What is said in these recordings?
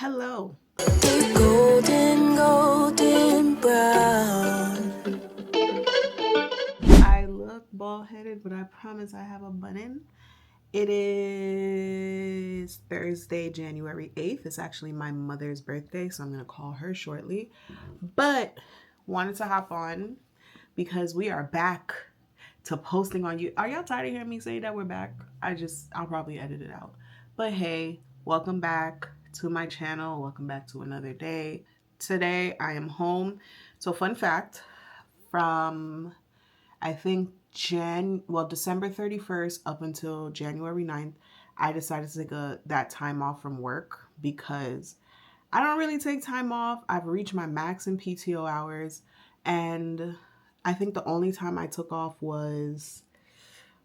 Hello. Golden brown. I look bald-headed, but I promise I have a bun-in. It is Thursday, January 8th. It's actually my mother's birthday, so I'm going to call her shortly. But wanted to hop on because we are back to posting on you. Are y'all tired of hearing me say that we're back? I'll probably edit it out. But hey, welcome back to my channel. Welcome back to another day. Today I am home. So fun fact, from I think December 31st up until January 9th, I decided to take that time off from work because I don't really take time off. I've reached my max in PTO hours, and I think the only time I took off was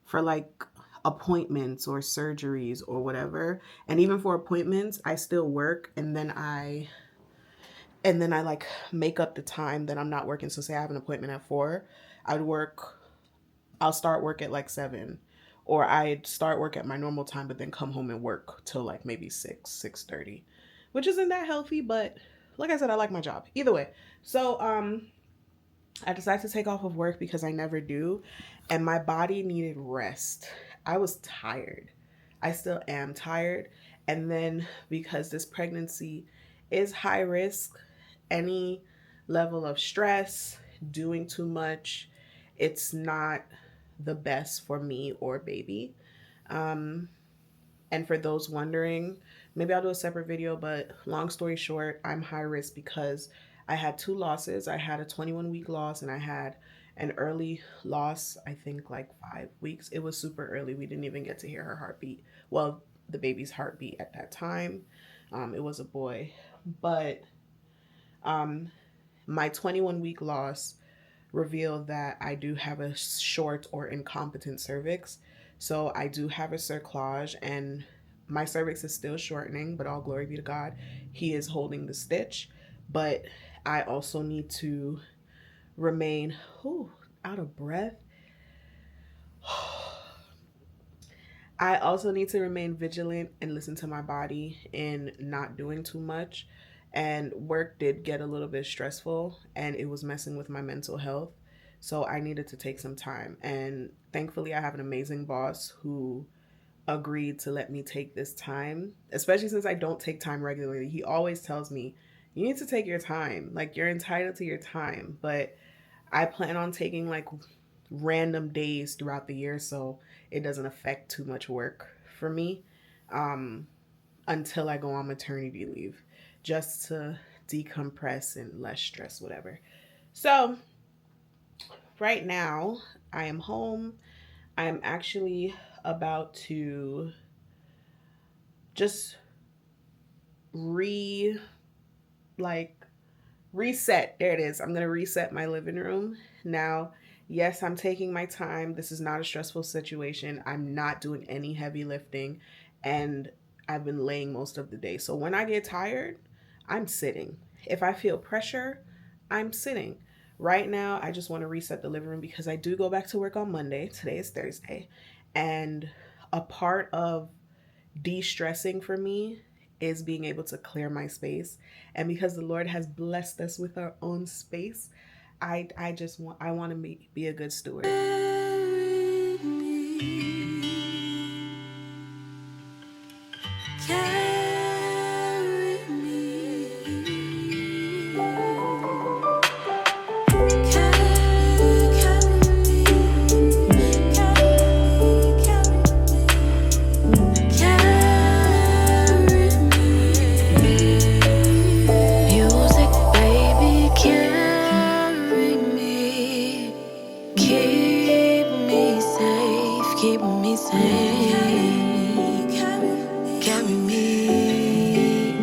for like appointments or surgeries or whatever. And even for appointments, I still work, and then I like make up the time that I'm not working. So say I have an appointment at 4, I'll start work at like 7, or I'd start work at my normal time but then come home and work till like maybe 6:30, which isn't that healthy, but like I said, I like my job. Either way. So I decided to take off of work because I never do, and my body needed rest. I was tired. I still am tired. And then because this pregnancy is high risk, any level of stress, doing too much, it's not the best for me or baby. Um, and for those wondering, maybe I'll do a separate video, but long story short, I'm high risk because I had two losses. I had a 21-week loss and I had an early loss, I think like 5 weeks. It was super early. We didn't even get to hear her heartbeat. Well, the baby's heartbeat at that time. It was a boy. But my 21-week loss revealed that I do have a short or incompetent cervix. So I do have a cerclage, and my cervix is still shortening, but all glory be to God. He is holding the stitch. But I also need to remain out of breath. I also need to remain vigilant and listen to my body in not doing too much. And work did get a little bit stressful and it was messing with my mental health. So I needed to take some time. And thankfully, I have an amazing boss who agreed to let me take this time, especially since I don't take time regularly. He always tells me, you need to take your time. Like, you're entitled to your time. But I plan on taking like random days throughout the year so it doesn't affect too much work for me, um, until I go on maternity leave, just to decompress and less stress, whatever. So, right now, I am home. I am actually about to just re like reset. There it is. I'm going to reset my living room. Now, yes, I'm taking my time. This is not a stressful situation. I'm not doing any heavy lifting, and I've been laying most of the day. So when I get tired, I'm sitting. If I feel pressure, I'm sitting. Right now, I just want to reset the living room because I do go back to work on Monday. Today is Thursday. And a part of de-stressing for me is being able to clear my space. And because the Lord has blessed us with our own space, I want to be a good steward. Carry me, carry me, music, baby, carry me, keep me safe, keep me safe, carry me,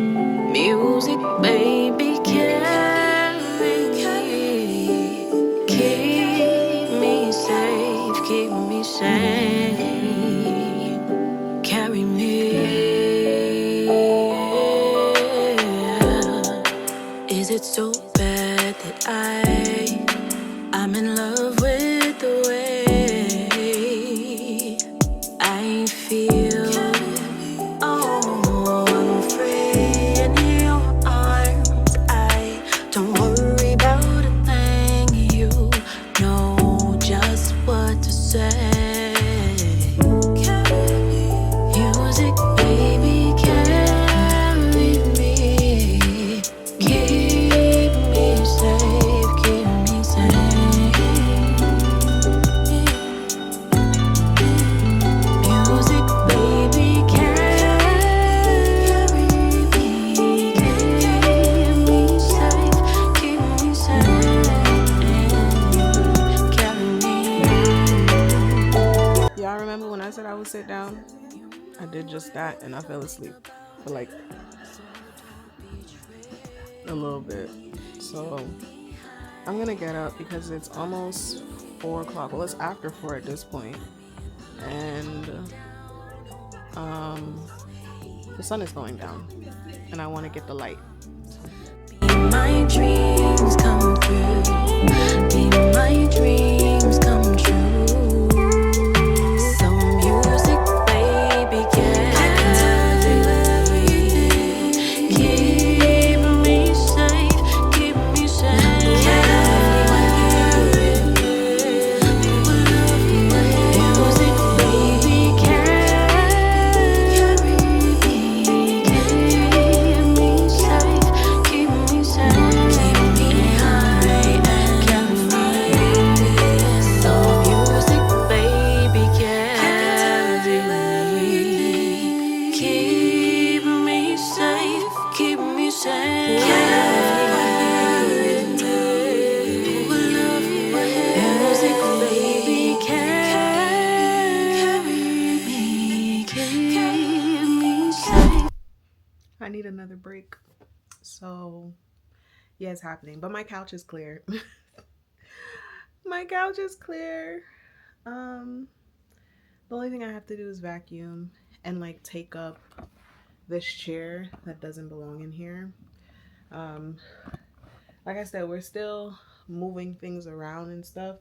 music, baby, carry me, keep me safe, keep me safe, carry me. Is it so bad that I'm in love with the way I feel? Oh, I'm free and you I did just that and I fell asleep for like a little bit. So I'm gonna get up because it's almost 4 o'clock. Well, it's after 4 at this point, and um, the sun is going down, and I want to get the light. My dreams come true. Be my dreams come true. So music, baby, carry me. Keep me safe, keep me safe. Carry me. Music, baby, carry me. Keep me safe, keep me safe. Keep me high and carry me. So music, baby, carry me. Keep me safe, keep me safe. Carry me. Music, baby, carry me. Keep me safe. I need another break. So yeah, it's happening. But my couch is clear. My couch is clear. Um, the only thing I have to do is vacuum and like take up this chair that doesn't belong in here. Um, like I said, we're still moving things around and stuff,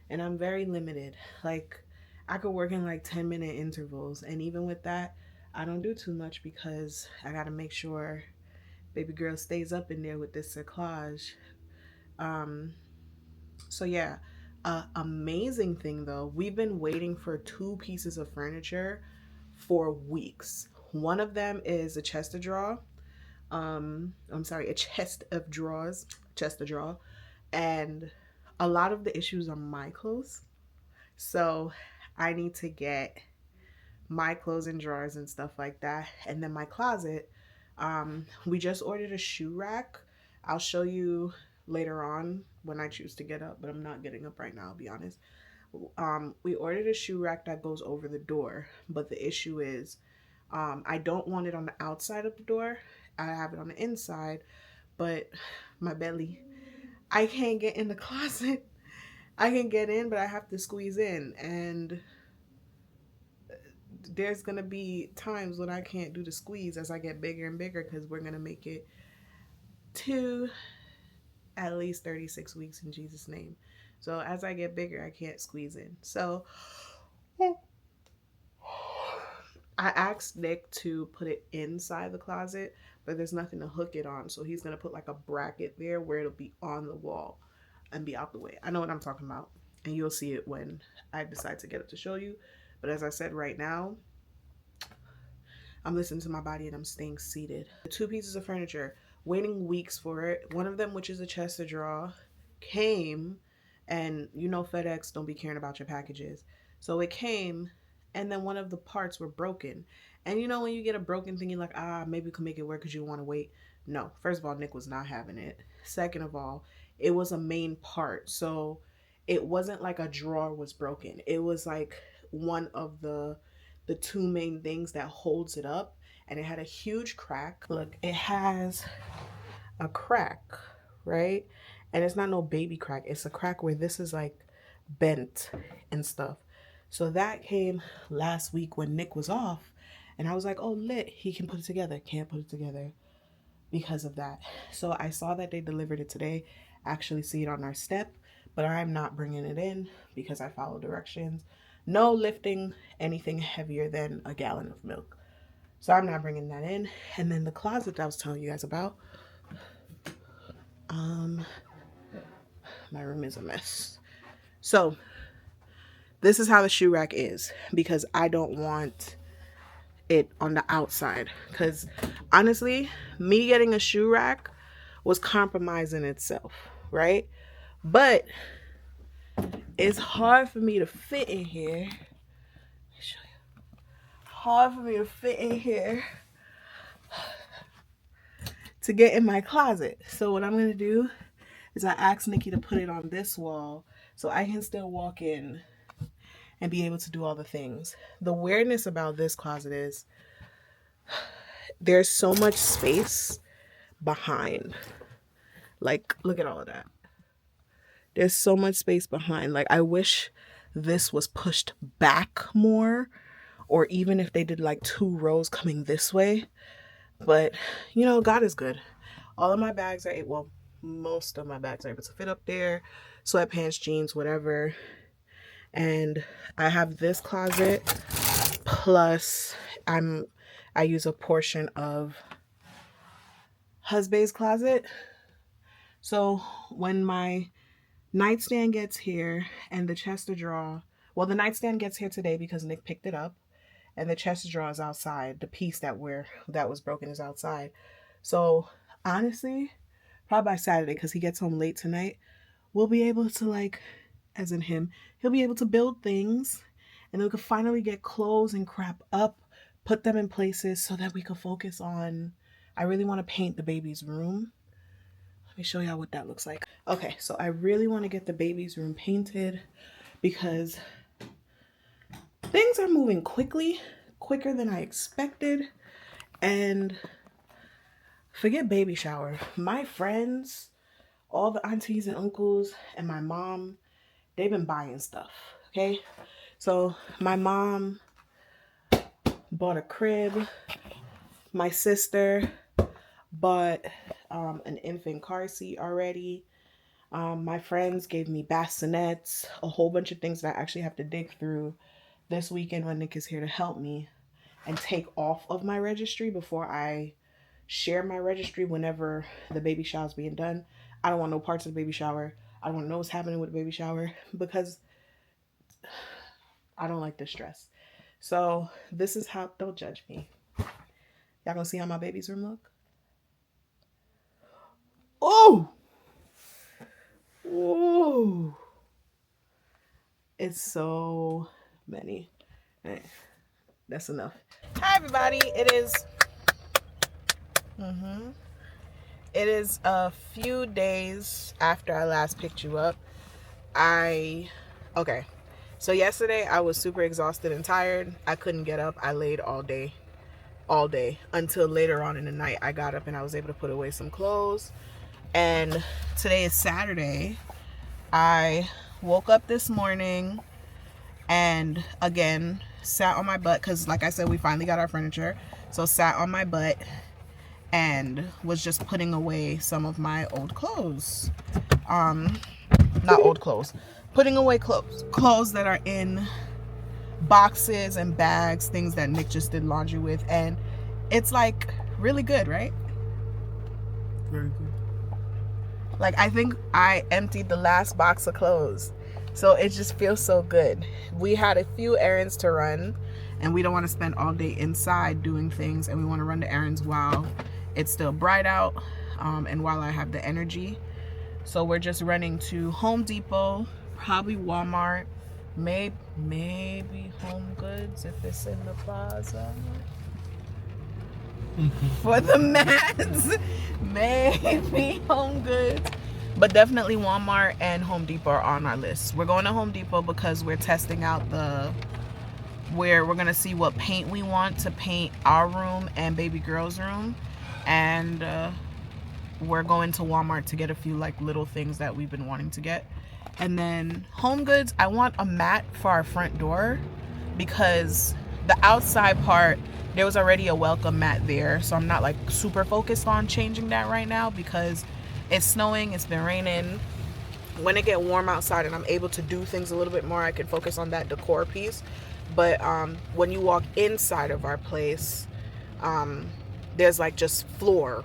and I'm very limited. Like, I could work in like 10-minute intervals, and even with that, I don't do too much because I gotta make sure baby girl stays up in there with this cerclage. Um, so yeah, amazing thing though, we've been waiting for two pieces of furniture for weeks. One of them is a chest of drawer. I'm sorry, a chest of drawers, chest of drawer, and a lot of the issues are my clothes. So I need to get my clothes and drawers and stuff like that. And then my closet, we just ordered a shoe rack. I'll show you later on when I choose to get up, but I'm not getting up right now, I'll be honest. We ordered a shoe rack that goes over the door, but the issue is I don't want it on the outside of the door. I have it on the inside, but my belly, I can't get in the closet. I can get in, but I have to squeeze in. And there's going to be times when I can't do the squeeze as I get bigger and bigger because we're going to make it to at least 36 weeks in Jesus' name. So as I get bigger, I can't squeeze in. So I asked Nick to put it inside the closet, but there's nothing to hook it on. So he's going to put like a bracket there where it'll be on the wall and be out the way. I know what I'm talking about. And you'll see it when I decide to get it to show you. But as I said, right now, I'm listening to my body and I'm staying seated. The two pieces of furniture, waiting weeks for it. One of them, which is a chest of drawer, came, and you know FedEx don't be caring about your packages. So it came, and then one of the parts were broken. And you know when you get a broken thing, you're like, maybe we can make it work because you want to wait. No, first of all, Nick was not having it. Second of all, it was a main part. So it wasn't like a drawer was broken. It was like one of the two main things that holds it up, and it had a huge crack. Look, it has a crack, right? And it's not no baby crack. It's a crack where this is like bent and stuff. So that came last week when Nick was off, and I was like, oh, lit, he can put it together. Can't put it together because of that. So I saw that they delivered it today. Actually see it on our step, but I'm not bringing it in because I follow directions. No lifting anything heavier than a gallon of milk. So I'm not bringing that in. And then the closet that I was telling you guys about, my room is a mess. So this is how the shoe rack is because I don't want it on the outside. Because honestly, me getting a shoe rack was compromising itself, right? But it's hard for me to fit in here. Let me show you. Hard for me to fit in here to get in my closet. So what I'm going to do is I asked Nikki to put it on this wall so I can still walk in and be able to do all the things. The weirdness about this closet is there's so much space behind. Like, look at all of that. There's so much space behind. Like, I wish this was pushed back more, or even if they did like 2 rows coming this way. But, you know, God is good. All of my bags are, well, most of my bags are able to fit up there. Sweatpants, jeans, whatever. And I have this closet, plus I use a portion of husband's closet. So when my nightstand gets here and the chest of drawer, well, the nightstand gets here today because Nick picked it up, and the chest of drawer is outside. The piece that was broken is outside. So honestly, probably by Saturday, because he gets home late tonight, we'll be able to, like, as in him, he'll be able to build things, and then we could finally get clothes and crap up, put them in places so that we could focus on, I really want to paint the baby's room. Let me show y'all what that looks like. Okay, so I really want to get the baby's room painted because things are moving quicker than I expected. And forget baby shower. My friends, all the aunties and uncles, and my mom, they've been buying stuff, okay? So my mom bought a crib. My sister bought an infant car seat already. My friends gave me bassinets, a whole bunch of things that I actually have to dig through this weekend when Nick is here to help me and take off of my registry before I share my registry whenever the baby shower is being done. I don't want no parts of the baby shower. I don't want to know what's happening with the baby shower because I don't like the stress. So this is how, don't judge me. Y'all gonna see how my baby's room look? Oh! Whoa! It's so many. Right. That's enough. Hi everybody, it is a few days after I last picked you up. Okay, so yesterday I was super exhausted and tired. I couldn't get up. I laid all day until later on in the night. I got up and I was able to put away some clothes. And today is Saturday. I woke up this morning and again sat on my butt because, like I said, we finally got our furniture. So sat on my butt and was just putting away some of my old clothes. Not old clothes. Putting away clothes that are in boxes and bags, things that Nick just did laundry with. And it's like really good, right? Very good. Like, I think I emptied the last box of clothes. So it just feels so good. We had a few errands to run, and we don't want to spend all day inside doing things, and we want to run the errands while it's still bright out, and while I have the energy. So we're just running to Home Depot, probably Walmart, maybe Home Goods if it's in the plaza. For the mats, maybe Home Goods, but definitely Walmart and Home Depot are on our list. We're going to Home Depot because we're testing out where we're gonna see what paint we want to paint our room and baby girl's room, and we're going to Walmart to get a few like little things that we've been wanting to get. And then Home Goods, I want a mat for our front door because the outside part, there was already a welcome mat there, so I'm not like super focused on changing that right now because it's snowing, it's been raining. When it get warm outside and I'm able to do things a little bit more, I can focus on that decor piece. But when you walk inside of our place, there's like just floor,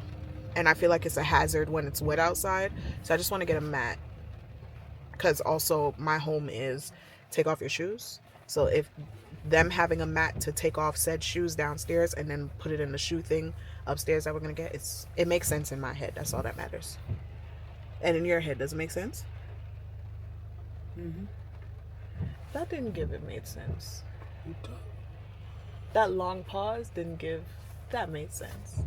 and I feel like it's a hazard when it's wet outside. So I just want to get a mat, because also my home is take off your shoes. So if them having a mat to take off said shoes downstairs and then put it in the shoe thing upstairs that we're gonna get, it makes sense in my head. That's all that matters. And in your head, does it make sense? That didn't give it made sense. That long pause didn't give that made sense.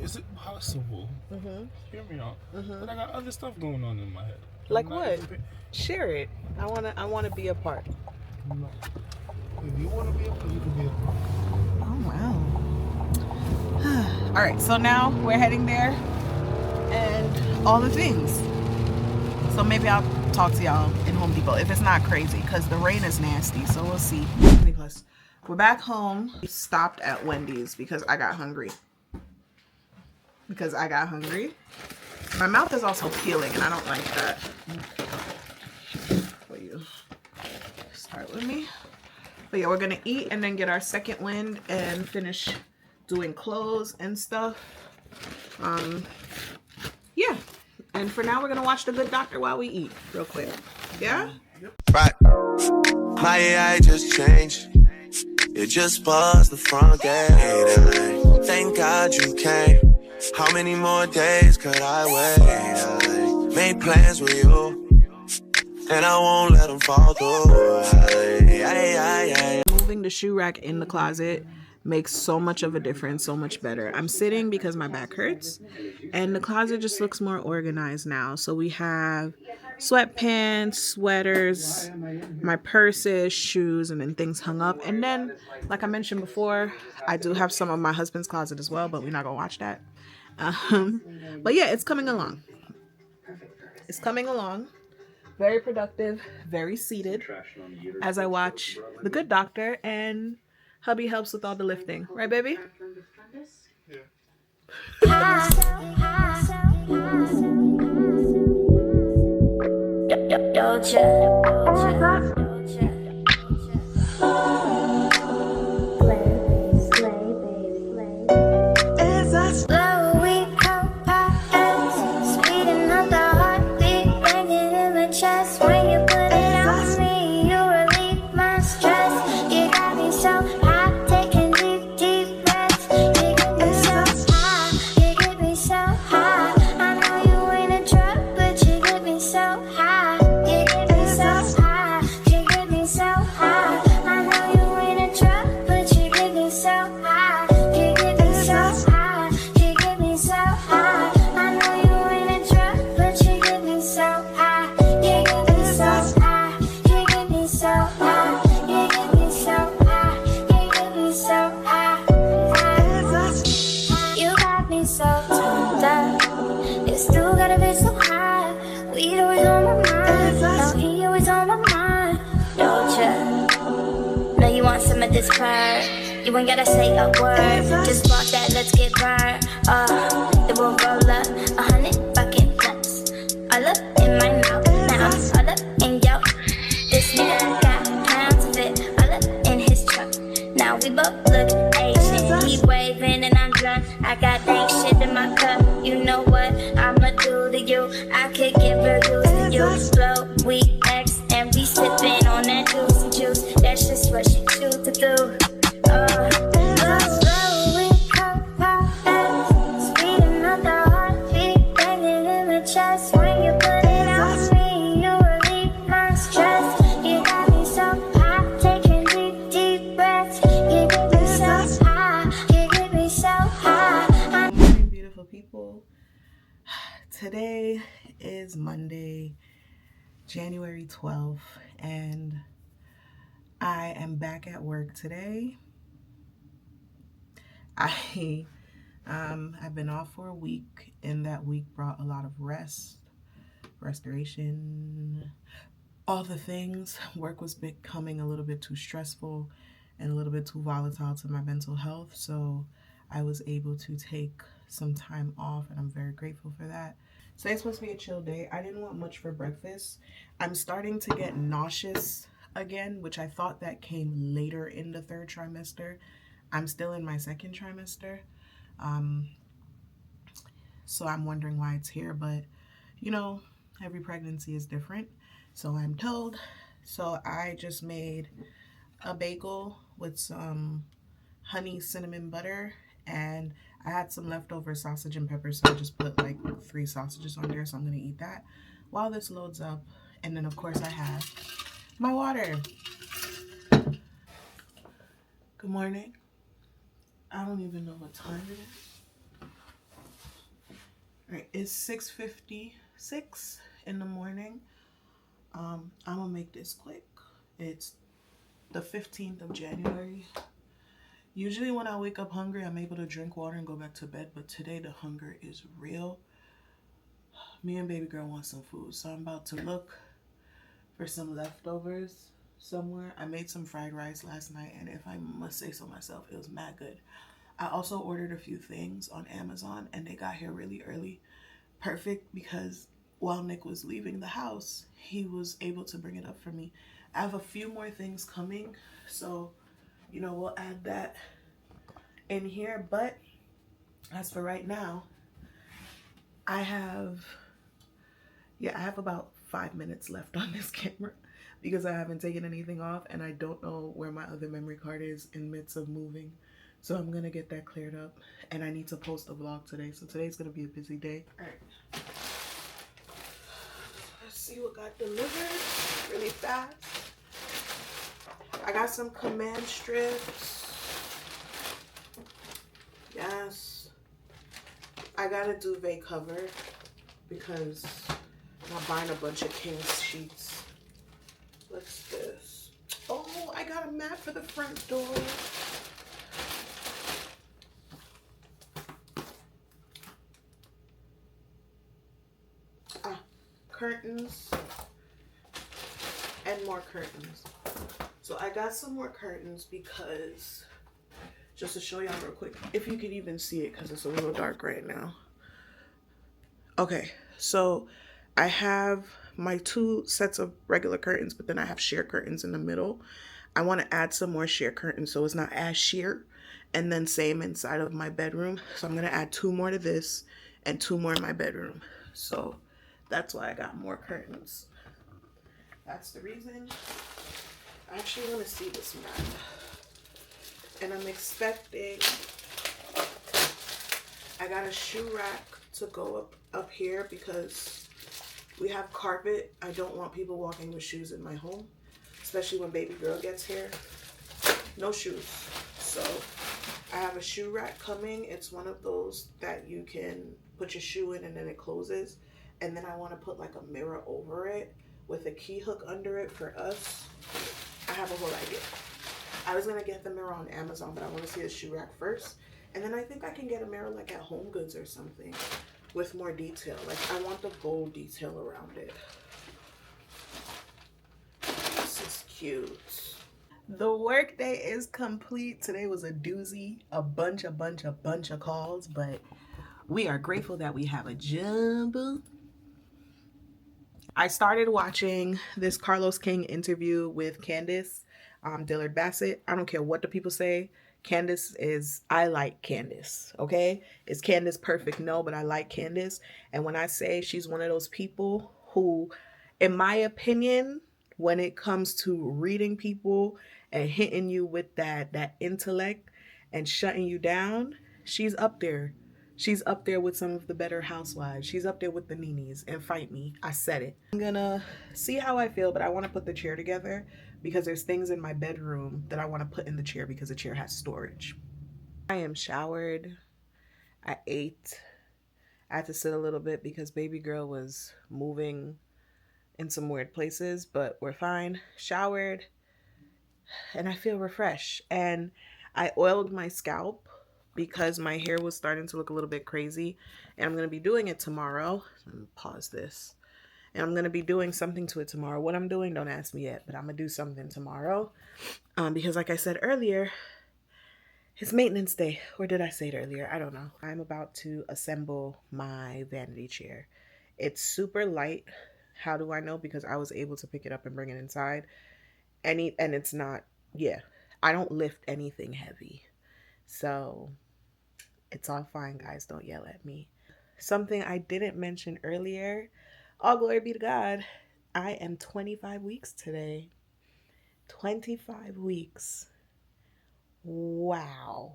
Is it possible? Hear me out. But I got other stuff going on in my head. Like what? Share it. I wanna be a part. No. If you want to be a pro, you can be a pro. Oh wow. All right, so now we're heading there and all the things. So maybe I'll talk to y'all in Home Depot if it's not crazy, because the rain is nasty, so we'll see. Plus, we're back home. We stopped at Wendy's because I got hungry. My mouth is also peeling and I don't like that. Will you start with me? But yeah, we're gonna eat and then get our second wind and finish doing clothes and stuff. Yeah. And for now, we're gonna watch The Good Doctor while we eat, real quick. Yeah? Right. My AI just changed. It just buzzed the front gate. Thank God you came. How many more days could I wait? I made plans with you, and I won't let them fall through. Moving the shoe rack in the closet makes so much of a difference, so much better. I'm sitting because my back hurts, and the closet just looks more organized now. So we have sweatpants, sweaters, my purses, shoes, and then things hung up. And then, like I mentioned before, I do have some of my husband's closet as well, but we're not gonna watch that. But yeah, it's coming along. It's coming along. Very productive, very seated as I watch The Good Doctor, and hubby helps with all the lifting. Right, baby? This part, you ain't gotta say a word. Just walk that, let's get burned. It will roll up 100 fucking blunts. All up in my mouth, now all up in yo. This nigga got pounds of it, all up in his trunk. Now we both look Asian. He waving and I'm drunk. I got dank shit in my cup. You know what I'ma do to you? I could give reviews to you. Slow, we X and we sipping on that juicy juice. That's just what she choose to do. Beautiful people. Today is Monday, January 12th, and I am back at work today. I've been off for a week, and that week brought a lot of rest, restoration, all the things. Work was becoming a little bit too stressful and a little bit too volatile to my mental health, so I was able to take some time off, and I'm very grateful for that. Today's supposed to be a chill day. I didn't want much for breakfast. I'm starting to get nauseous again, which I thought that came later in the third trimester. I'm still in my second trimester. So I'm wondering why it's here, but you know, every pregnancy is different, so I'm told. So I just made a bagel with some honey cinnamon butter, and I had some leftover sausage and pepper, so I just put like 3 sausages on there, so I'm gonna eat that while this loads up. And then of course I have my water. Good morning. I don't even know what time it is. All right, it's 6:56 in the morning. I'm gonna make this quick. It's the 15th of January. Usually when I wake up hungry, I'm able to drink water and go back to bed, but today the hunger is real. Me and baby girl want some food, so I'm about to look for some leftovers somewhere. I made some fried rice last night, and if I must say so myself, it was mad good. I also ordered a few things on Amazon, and they got here really early. Perfect, because while Nick was leaving the house, he was able to bring it up for me. I have a few more things coming, so you know, we'll add that in here. But as for right now, I have about 5 minutes left on this camera because I haven't taken anything off, and I don't know where my other memory card is in midst of moving. So I'm gonna get that cleared up, and I need to post a vlog today. So today's gonna be a busy day. All right. Let's see what got delivered really fast. I got some command strips. Yes. I got a duvet cover because I'm not buying a bunch of king sheets. What's this? Oh, I got a mat for the front door. Curtains and more curtains. So I got some more curtains because, just to show y'all real quick, if you can even see it because it's a little dark right now. Okay, so I have my 2 sets of regular curtains, but then I have sheer curtains in the middle. I want to add some more sheer curtains so it's not as sheer, and then same inside of my bedroom. So I'm going to add 2 more to this and 2 more in my bedroom. So that's why I got more curtains. That's the reason. I actually want to see this mat. And I'm expecting, I got a shoe rack to go up here because we have carpet. I don't want people walking with shoes in my home, especially when baby girl gets here. No shoes. So I have a shoe rack coming. It's one of those that you can put your shoe in and then it closes. And then I want to put like a mirror over it with a key hook under it for us. I have a whole idea. I was going to get the mirror on Amazon, but I want to see the shoe rack first. And then I think I can get a mirror like at Home Goods or something with more detail. Like I want the gold detail around it. This is cute. The workday is complete. Today was a doozy, a bunch of calls, but we are grateful that we have a job. I started watching this Carlos King interview with Candace Dillard Bassett. I don't care what the people say. I like Candace, okay? Is Candace perfect? No, but I like Candace. And when I say she's one of those people who, in my opinion, when it comes to reading people and hitting you with that intellect and shutting you down, she's up there. She's up there with some of the better housewives. She's up there with the Nenes. And fight me. I said it. I'm gonna see how I feel, but I want to put the chair together because there's things in my bedroom that I want to put in the chair because the chair has storage. I am showered. I ate. I had to sit a little bit because baby girl was moving in some weird places, but we're fine. Showered. And I feel refreshed. And I oiled my scalp because my hair was starting to look a little bit crazy, and I'm going to be doing it tomorrow. Let me pause this. And I'm going to be doing something to it tomorrow. What I'm doing, don't ask me yet, but I'm going to do something tomorrow because like I said earlier, it's maintenance day. Or did I say it earlier? I don't know. I'm about to assemble my vanity chair. It's super light. How do I know? Because I was able to pick it up and bring it inside. And it's not, I don't lift anything heavy. So it's all fine, guys. Don't yell at me. Something I didn't mention earlier. All glory be to God. I am 25 weeks today. 25 weeks. Wow.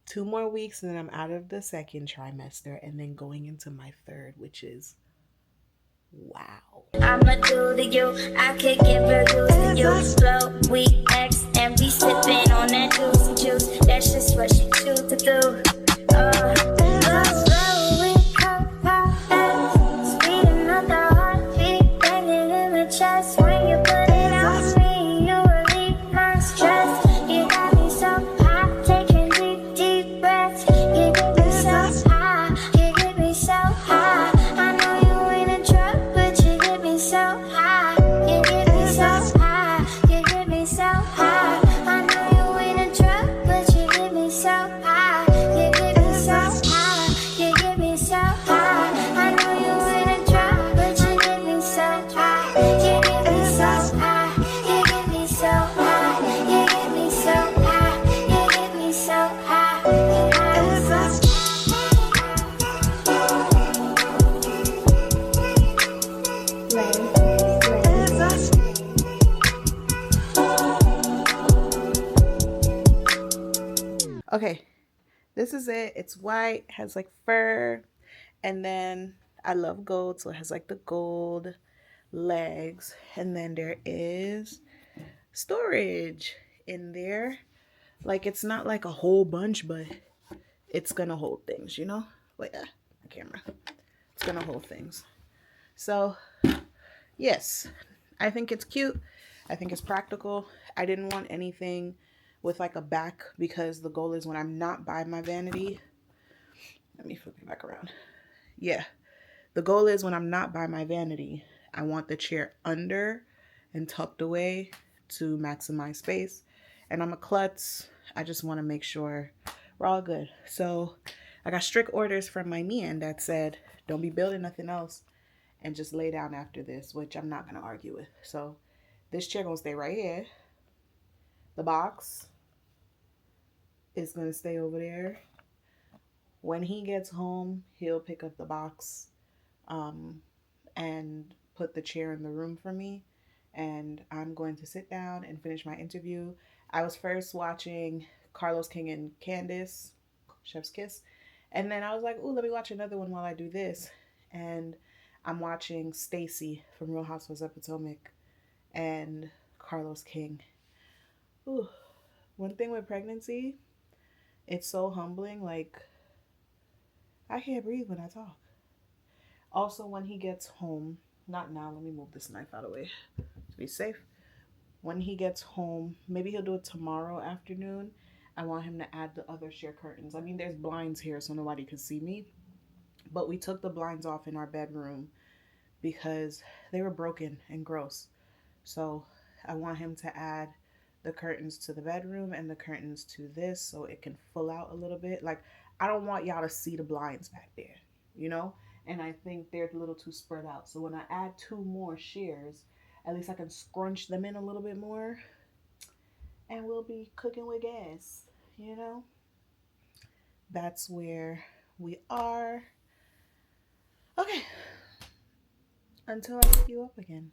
2 more weeks and then I'm out of the 2nd trimester and then going into my 3rd, which is wow. I'ma do to you, I could get real used to you. Slow, we X and we sipping on that juice. That's just what she choose to do. Slow, we come fast. Speed another heartbeat, banging in the chest. When you put it on me, you relieve Okay, this is it. It's white, has like fur, and then I love gold, so it has like the gold legs, and then there is storage in there. Like it's not like a whole bunch, but it's gonna hold things, you know? Wait, my camera. It's gonna hold things. So, yes, I think it's cute. I think it's practical. I didn't want anything with like a back because the goal is when I'm not by my vanity. Let me flip it back around. Yeah, the goal is when I'm not by my vanity, I want the chair under and tucked away to maximize space. And I'm a klutz. I just want to make sure we're all good. So I got strict orders from my man that said, don't be building nothing else and just lay down after this, which I'm not going to argue with. So this chair going to stay right here. The box is going to stay over there. When he gets home, he'll pick up the box and put the chair in the room for me. And I'm going to sit down and finish my interview. I was first watching Carlos King and Candace, Chef's Kiss. And then I was like, ooh, let me watch another one while I do this. And I'm watching Stacy from Real Housewives of Potomac and Carlos King. Ooh, one thing with pregnancy, it's so humbling. Like, I can't breathe when I talk. Also, when he gets home, not now, let me move this knife out of the way to be safe. When he gets home, maybe he'll do it tomorrow afternoon. I want him to add the other sheer curtains. I mean, there's blinds here so nobody can see me. But we took the blinds off in our bedroom because they were broken and gross. So I want him to add the curtains to the bedroom and the curtains to this so it can full out a little bit. Like, I don't want y'all to see the blinds back there, you know? And I think they're a little too spread out. So when I add 2 more shears, at least I can scrunch them in a little bit more. And we'll be cooking with gas, you know? That's where we are. Okay. Until I pick you up again.